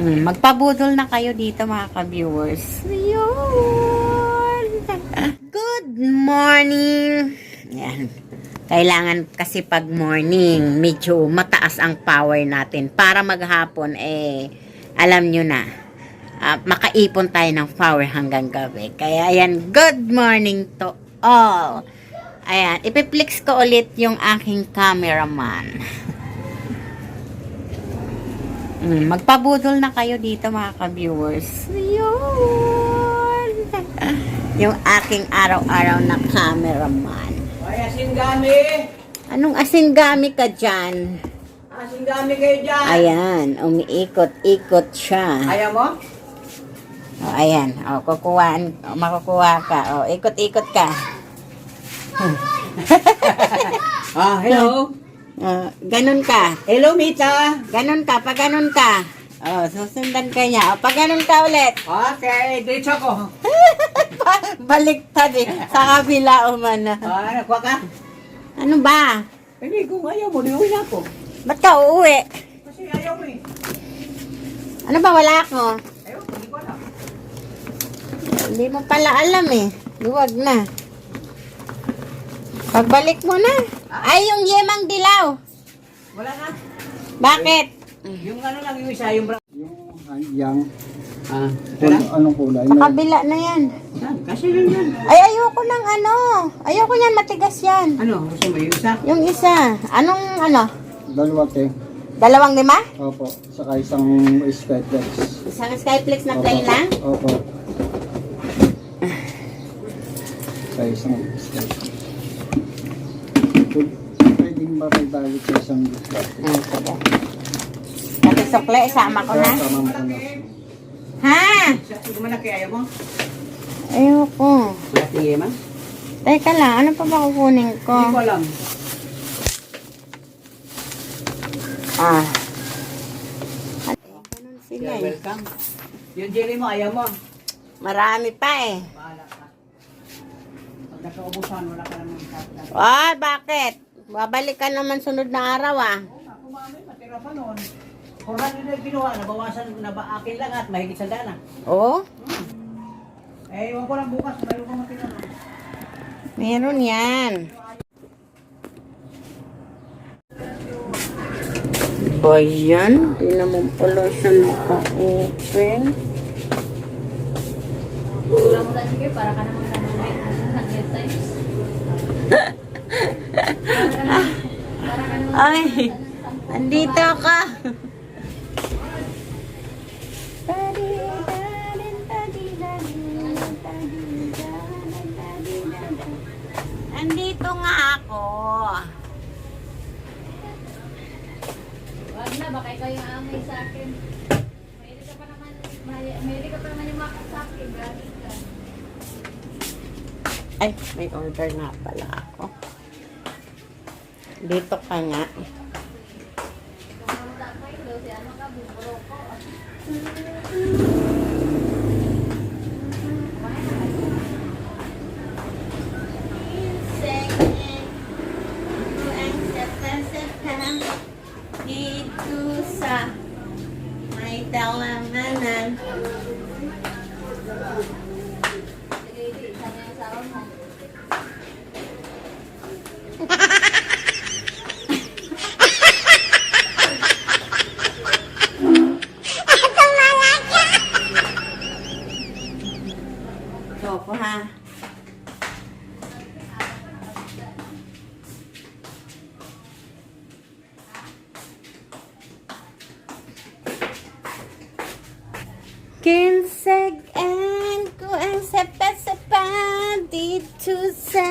Magpabudol na kayo dito mga ka-viewers. Yun. Good morning. Yan. Kailangan kasi pag morning, medyo mataas ang power natin. Para maghapon, alam nyo na, makaipon tayo ng power hanggang gabi. Kaya ayan, good morning to all. Ayan, ipiplex ko ulit yung aking cameraman. Magpabudol na kayo dito mga ka-viewers. Yun. Yung aking araw-araw na cameraman. Ay, asingami! Anong asingami ka dyan? Asingami kayo dyan! Ayan, umiikot-ikot siya. Ayaw mo? O, ayan. O, makukuha ka. O, ikot-ikot ka. Hello! Ganun ka. Hello, Mita! Ganun ka. Pag ganun ka. O, susundan ka niya. O, pag ganun ka ulit. Okay, diretso ko. Baliktad eh. Sa kabila umana. Nakuha ka? Ano ba? Hindi, kung ayaw mo, di uwi na ako. Ba't ka uuwi? Kasi ayaw mo eh. Ano ba? Wala ako. Ayaw ko, hindi ko alam. Hindi mo pala alam eh. Luwag na. Pagbalik mo na. Ay, yung yemang dilaw. Wala na. Bakit? Yung ano lang, yung isa, yung brown. Yung anong kulay? Sa kabila na yan. Kasi yun yan. Ay, ayoko ng ano. Ayoko yan, matigas yan. Ano? Gusto mo yung isa? Yung isa. Anong ano? Dalawa te. 2 Opo. Saka isang skyflex. Isang Skyflex na plain lang? Opo. Saka isang skyflex. Pwedeng makibalik sa isang skyflex. Sige. Kasi sukle, isama ko na. Tama mo na. Ha? Sige mo na kaya ayaw mo? Ayoko. Sige man? Teka lang, ano pa ba kukunin ko? Hindi ko alam. Ganun sila Yeah, eh. welcome. Yung jelly mo, ayaw mo. Marami pa eh. Bahala ka. Pag nakaubusan, wala ka naman kapit. Ay, bakit? Babalik ka naman sunod na araw ah. Ako mami, matira pa noon. 400 na ginawa, nabawasan na ba akin lang at mahigit sa dana. Oh? Iwan ko lang bukas, bayo ko matira. Meron yan. Ba yan? Hindi naman pala siya naka-open. Mura-mura sige, para ka naman naman 100 times. Ay, andito ka. Andito nga ako. Wag na, baka ikaw yung amay sa akin. Mahilig ka pa naman yung makat sa akin. Galing ka. Ay, may order nga pala ako. Dito ka nga. Pumunta ko ito, si ano ka, buburo ko. Dito sa may talanganan. Sige, isa na yung sawa mo. Choco ha. Kinseg and ko ang sapa-sapa dito sa